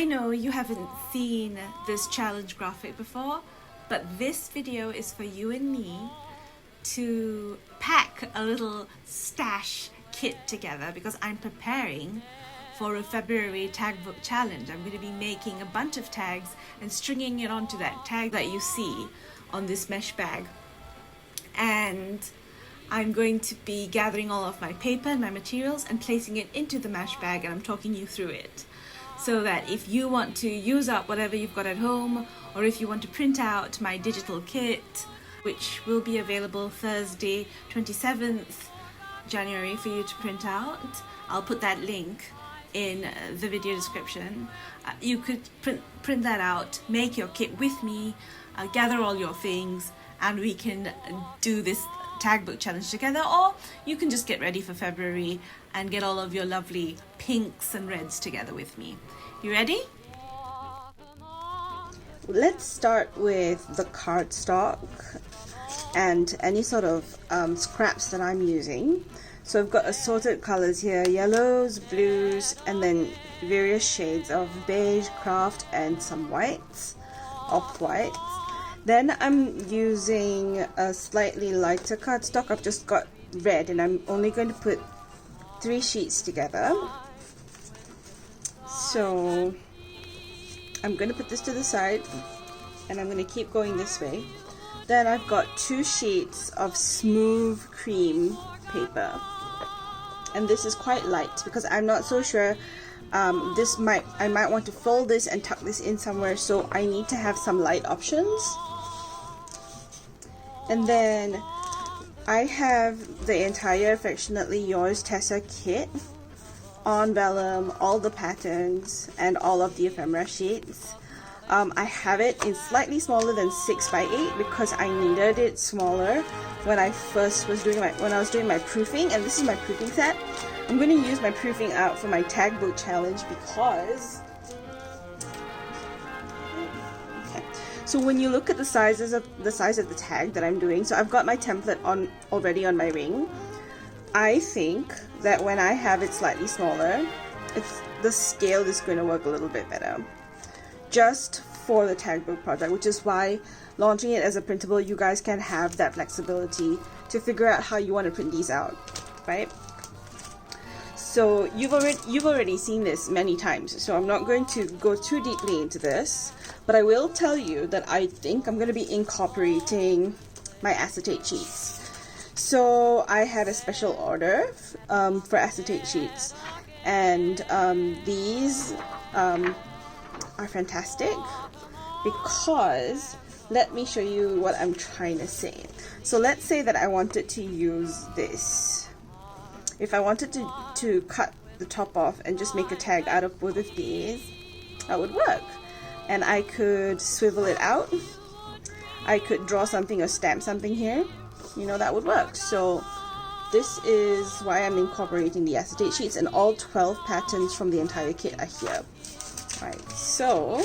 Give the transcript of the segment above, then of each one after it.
I know you haven't seen this challenge graphic before, but this video is for you and me to pack a little stash kit together because I'm preparing for a February tag book challenge. I'm going to be making a bunch of tags and stringing it onto that tag that you see on this mesh bag. And I'm going to be gathering all of my paper and my materials and placing it into the mesh bag, and I'm talking you through it. So that if you want to use up whatever you've got at home, or if you want to print out my digital kit, which will be available Thursday, 27th January for you to print out. I'll put that link in the video description. You could print that out, make your kit with me, gather all your things, and we can do this tag book challenge together, or you can just get ready for February and get all of your lovely pinks and reds together with me. You ready? Let's start with the cardstock and any sort of scraps that I'm using. So I've got assorted colors here, yellows, blues, and then various shades of beige, craft, and some whites, off-whites. Then I'm using a slightly lighter cardstock. I've just got red, and I'm only going to put 3 sheets together. So I'm going to put this to the side, and I'm going to keep going this way. Then I've got 2 sheets of smooth cream paper, and this is quite light because I'm not so sure. I might want to fold this and tuck this in somewhere, so I need to have some light options. And then I have the entire Affectionately Yours Tessa kit on vellum, all the patterns, and all of the ephemera sheets. I have it in slightly smaller than 6x8 because I needed it smaller when I first was doing my proofing, and this is my proofing set. I'm going to use my proofing out for my tag book challenge because so when you look at the size of the tag that I'm doing, so I've got my template already on my ring. I think that when I have it slightly smaller, the scale is going to work a little bit better, just for the tag book project, which is why launching it as a printable, you guys can have that flexibility to figure out how you want to print these out, right? So you've already seen this many times, so I'm not going to go too deeply into this, but I will tell you that I think I'm going to be incorporating my acetate sheets. So I had a special order for acetate sheets, and these are fantastic because, let me show you what I'm trying to say. So let's say that I wanted to use this. If I wanted to cut the top off and just make a tag out of both of these, that would work. And I could swivel it out. I could draw something or stamp something here. You know, that would work. So this is why I'm incorporating the acetate sheets, and all 12 patterns from the entire kit are here. Right, so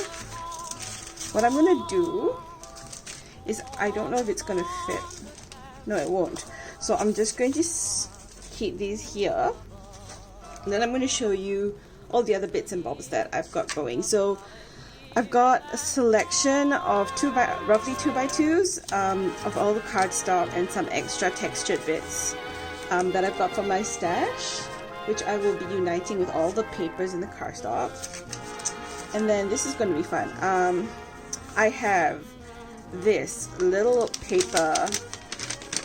what I'm going to do is, I don't know if it's going to fit. No, it won't. So I'm just going to keep these here, and then I'm going to show you all the other bits and bobs that I've got going. So I've got a selection of roughly 2x2s of all the cardstock and some extra textured bits that I've got from my stash, which I will be uniting with all the papers in the cardstock. And then this is going to be fun. I have this little paper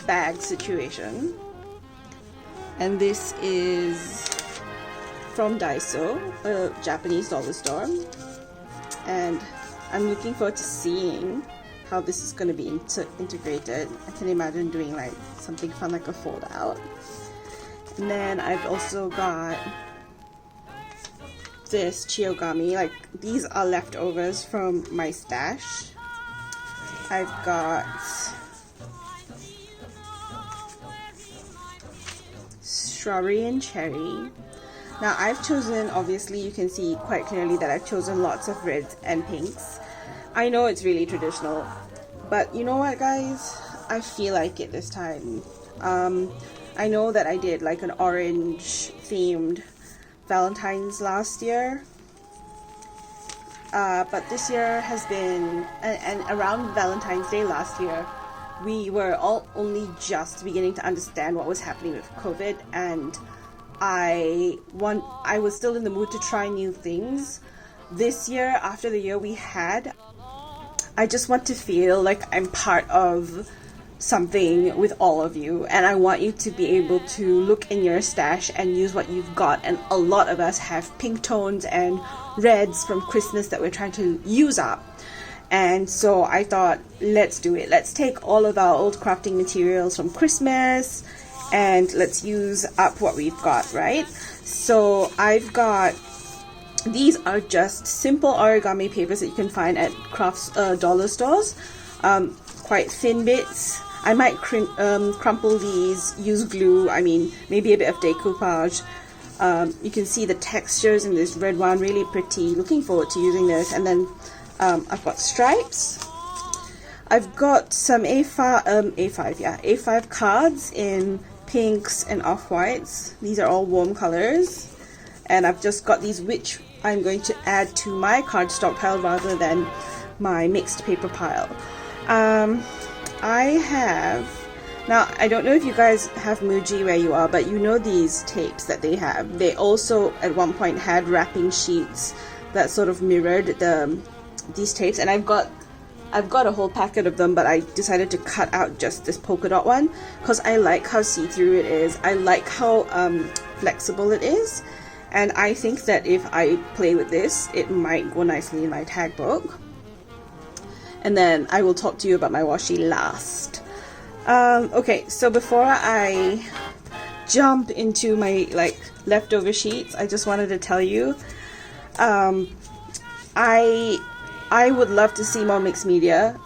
bag situation, and this is from Daiso, a Japanese dollar store, and I'm looking forward to seeing how this is going to be integrated. I can imagine doing like something fun like a fold out. And then I've also got this Chiogami, like these are leftovers from my stash. I've got strawberry and cherry. Now I've chosen, obviously you can see quite clearly that I've chosen lots of reds and pinks. I know it's really traditional, but you know what guys, I feel like it this time. I know that I did like an orange themed Valentine's last year, but this year has been, and around Valentine's Day last year, we were all only just beginning to understand what was happening with COVID, and I was still in the mood to try new things. This year, after the year we had, I just want to feel like I'm part of something with all of you, and I want you to be able to look in your stash and use what you've got. And a lot of us have pink tones and reds from Christmas that we're trying to use up, and so I thought, let's do it. Let's take all of our old crafting materials from Christmas and let's use up what we've got, right? So I've got, these are just simple origami papers that you can find at crafts dollar stores, quite thin bits. I might crumple these, use glue, maybe a bit of decoupage. You can see the textures in this red one, really pretty. Looking forward to using this. And then I've got stripes. I've got some A5 cards in pinks and off-whites. These are all warm colors. And I've just got these, which I'm going to add to my cardstock pile rather than my mixed paper pile. Now, I don't know if you guys have Muji where you are, but you know these tapes that they have. They also at one point had wrapping sheets that sort of mirrored these tapes, and I've got a whole packet of them, but I decided to cut out just this polka dot one because I like how see-through it is. I like how flexible it is, and I think that if I play with this, it might go nicely in my tag book. And then I will talk to you about my washi last. Okay, so before I jump into my leftover sheets, I just wanted to tell you, I would love to see more mixed media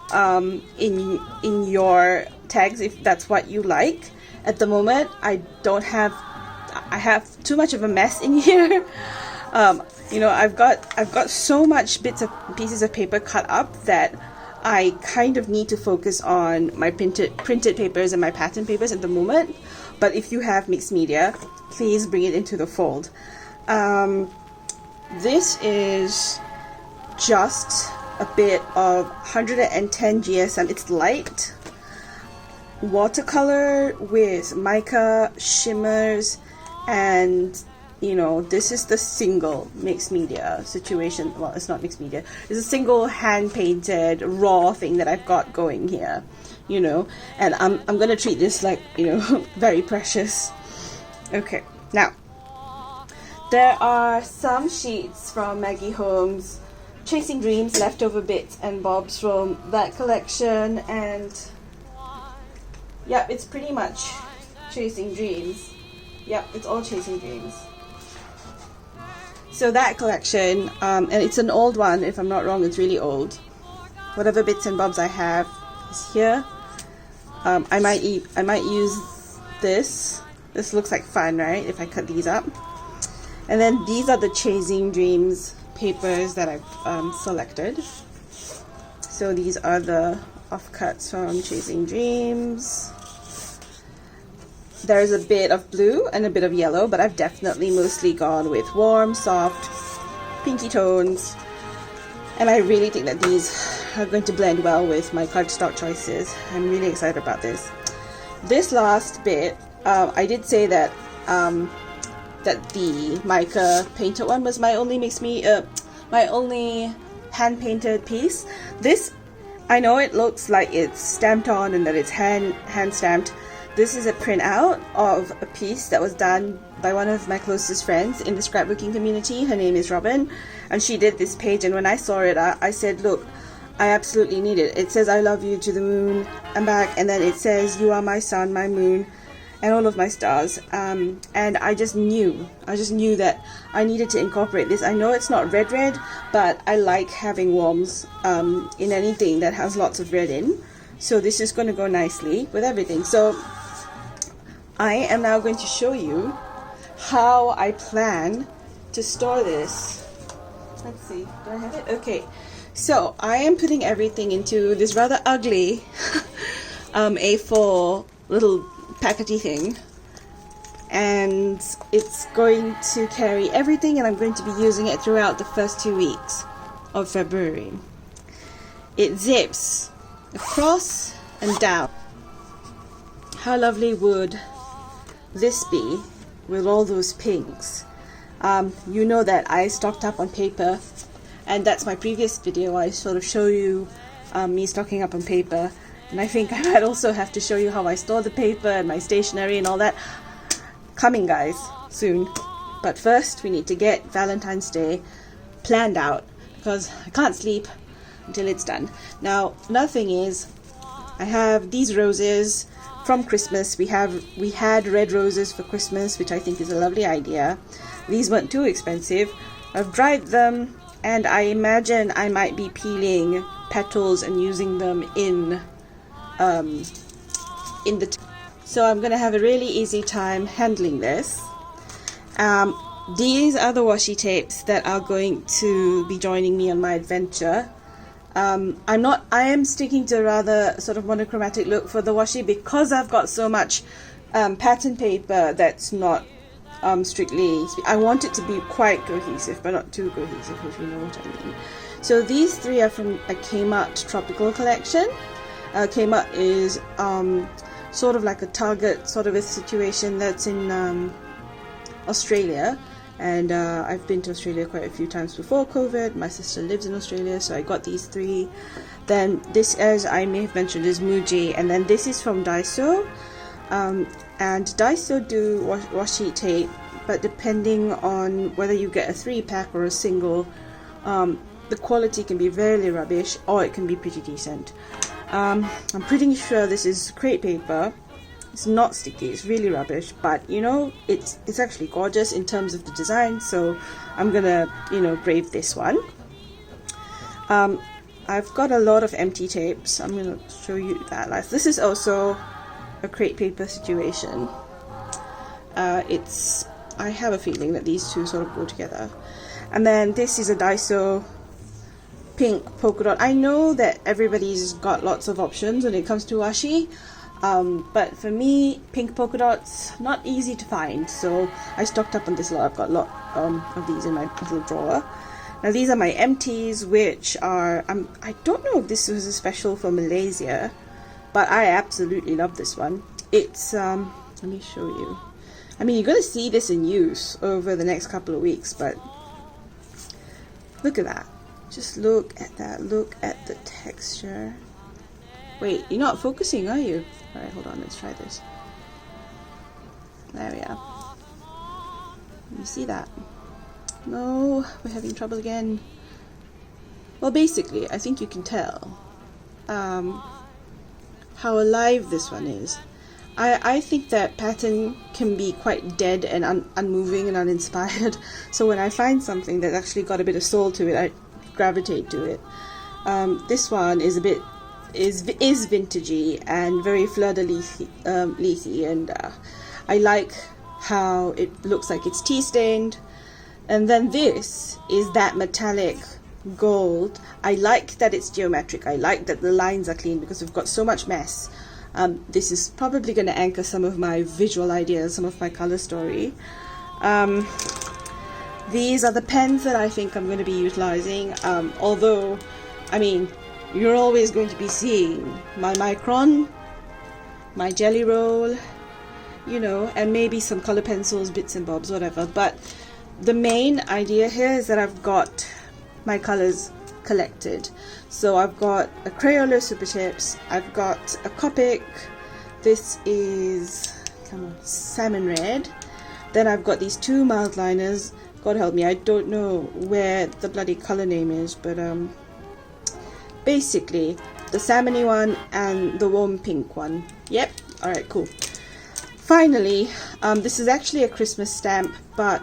in your tags if that's what you like. At the moment, I have too much of a mess in here. I've got so much bits of pieces of paper cut up that I kind of need to focus on my printed papers and my pattern papers at the moment. But if you have mixed media, please bring it into the fold. This is just a bit of 110 GSM. It's light watercolor with mica shimmers, and this is the single mixed media situation. Well, it's not mixed media, it's a single hand painted raw thing that I've got going here, and I'm gonna treat this like very precious. Okay, now there are some sheets from Maggie Holmes' Chasing Dreams, leftover bits and bobs from that collection, and yep, it's pretty much Chasing Dreams. Yep, it's all Chasing Dreams. So that collection, and it's an old one, if I'm not wrong, it's really old. Whatever bits and bobs I have is here. I might use this. This looks like fun, right? If I cut these up. And then these are the Chasing Dreams papers that I've selected. So these are the offcuts from Chasing Dreams. There's a bit of blue and a bit of yellow, but I've definitely mostly gone with warm, soft, pinky tones. And I really think that these are going to blend well with my cardstock choices. I'm really excited about this. This last bit, I did say that that the mica painted one was my only my only hand painted piece. This, I know it looks like it's stamped on and that it's hand stamped. This is a printout of a piece that was done by one of my closest friends in the scrapbooking community. Her name is Robyn, and she did this page, and when I saw it, I said, look, I absolutely need it. It says, I love you to the moon and back, and then it says, you are my sun, my moon, and all of my stars. And I just knew that I needed to incorporate this. I know it's not red, but I like having warms in anything that has lots of red in. So this is going to go nicely with everything. So I am now going to show you how I plan to store this. Let's see, do I have it? Okay, so I am putting everything into this rather ugly A4 little packety thing, and it's going to carry everything, and I'm going to be using it throughout the first 2 weeks of February. It zips across and down. How lovely would this be with all those pinks? You know that I stocked up on paper, and that's my previous video. I sort of show you me stocking up on paper, and I think I might also have to show you how I store the paper and my stationery and all that. Coming, guys, soon. But first we need to get Valentine's Day planned out, because I can't sleep until it's done. Now, another thing is, I have these roses from Christmas. We had red roses for Christmas, which I think is a lovely idea. These weren't too expensive. I've dried them, and I imagine I might be peeling petals and using them in the so I'm gonna have a really easy time handling this. These are the washi tapes that are going to be joining me on my adventure. I am sticking to a rather sort of monochromatic look for the washi, because I've got so much pattern paper that's not strictly, I want it to be quite cohesive, but not too cohesive, if you know what I mean. So these three are from a Kmart tropical collection. Kmart is sort of like a Target sort of a situation that's in Australia, and I've been to Australia quite a few times before COVID. My sister lives in Australia, so I got these three. Then this, as I may have mentioned, is Muji, and then this is from Daiso. And Daiso do washi tape, but depending on whether you get a 3-pack or a single, the quality can be very rubbish, or it can be pretty decent. I'm pretty sure this is crepe paper. It's not sticky, it's really rubbish, but you know, it's actually gorgeous in terms of the design, so I'm gonna, you know, brave this one. I've got a lot of empty tapes. I'm gonna show you that. This is also a crepe paper situation. I have a feeling that these two sort of go together. And then this is a Daiso pink polka dot. I know that everybody's got lots of options when it comes to washi, but for me, pink polka dots not easy to find, so I stocked up on this a lot. I've got a lot of these in my little drawer. Now these are my empties, which are I don't know if this was a special for Malaysia, but I absolutely love this one. It's let me show you. I mean, you're going to see this in use over the next couple of weeks, but look at that. Just look at that. Look at the texture. Wait, you're not focusing, are you? Alright, hold on, let's try this. There we are. You see that? No, we're having trouble again. Well, basically, I think you can tell how alive this one is. I think that pattern can be quite dead and unmoving and uninspired. So when I find something that's actually got a bit of soul to it, I gravitate to it. This one is a bit is vintagey and very fleur-de-lis, and I like how it looks like it's tea stained. And then this is that metallic gold. I like that it's geometric. I like that the lines are clean, because we've got so much mess. This is probably going to anchor some of my visual ideas, some of my color story. These are the pens that I think I'm going to be utilizing, although, I mean, you're always going to be seeing my Micron, my Jelly Roll, you know, and maybe some color pencils, bits and bobs, whatever. But the main idea here is that I've got my colors collected. So I've got a Crayola Super Tips, I've got a Copic, this is salmon red, then I've got these two mild liners. God help me, I don't know where the bloody color name is, but basically the salmony one and the warm pink one. Yep, alright, cool. Finally, this is actually a Christmas stamp, but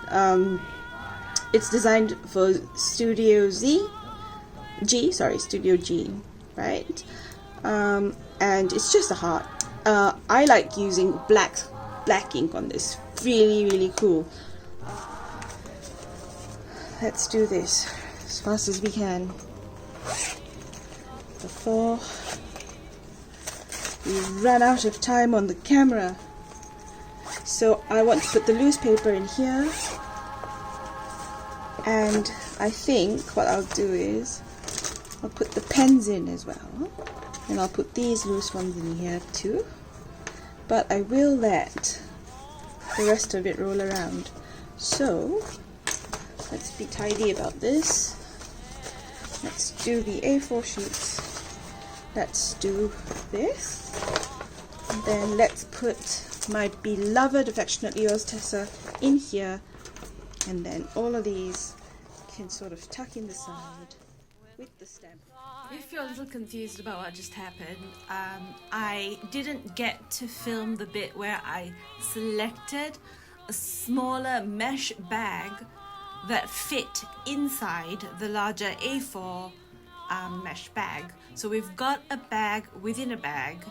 it's designed for Studio G, right? And it's just a heart. I like using black ink on this. Really cool. Let's do this as fast as we can before we run out of time on the camera. So I want to put the loose paper in here. And I think what I'll do is I'll put the pens in as well, and I'll put these loose ones in here too, but I will let the rest of it roll around. So let's be tidy about this. Let's do the A4 sheets. Let's do this, and then let's put my beloved Affectionately Yours Tessa in here, and then all of these can sort of tuck in the side with the stamp. If you're a little confused about what just happened, I didn't get to film the bit where I selected a smaller mesh bag that fit inside the larger A4 mesh bag. So we've got a bag within a bag,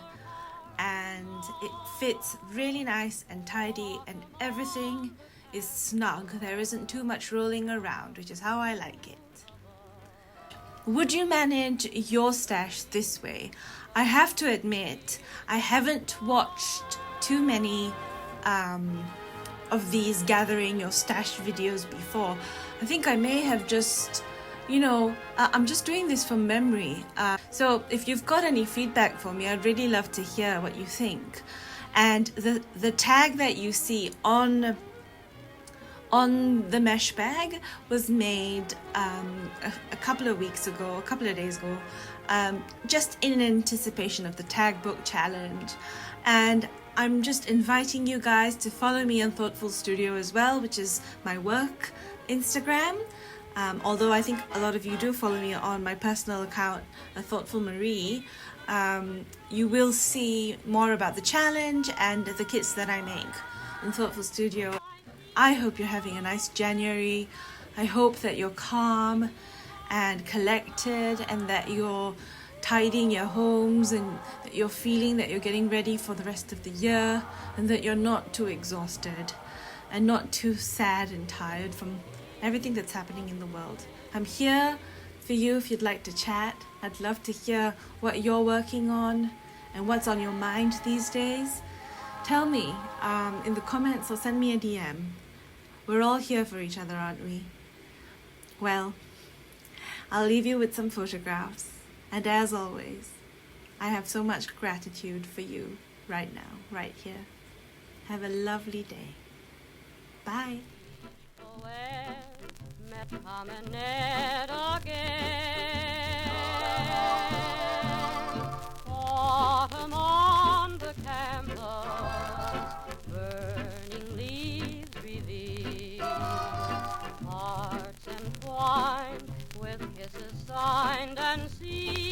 and it fits really nice and tidy, and everything is snug. There isn't too much rolling around, which is how I like it. Would you manage your stash this way? I have to admit, I haven't watched too many of these gathering your stash videos before. I think I may have just, I'm just doing this from memory. So if you've got any feedback for me, I'd really love to hear what you think. And the tag that you see on the mesh bag was made a couple of weeks ago, a couple of days ago, just in anticipation of the tag book challenge. And I'm just inviting you guys to follow me on Thoughtful Studio as well, which is my work Instagram. Although I think a lot of you do follow me on my personal account, athoughtfulmarie. You will see more about the challenge and the kits that I make in Thoughtful Studio. I hope you're having a nice January. I hope that you're calm and collected, and that you're tidying your homes, and that you're feeling that you're getting ready for the rest of the year, and that you're not too exhausted and not too sad and tired from everything that's happening in the world. I'm here for you if you'd like to chat. I'd love to hear what you're working on and what's on your mind these days. Tell me in the comments, or send me a DM. We're all here for each other, aren't we? Well, I'll leave you with some photographs. And as always, I have so much gratitude for you right now, right here. Have a lovely day. Bye. Autumn on the campus, burning leaves reveal, hearts entwined with kisses signed and sealed.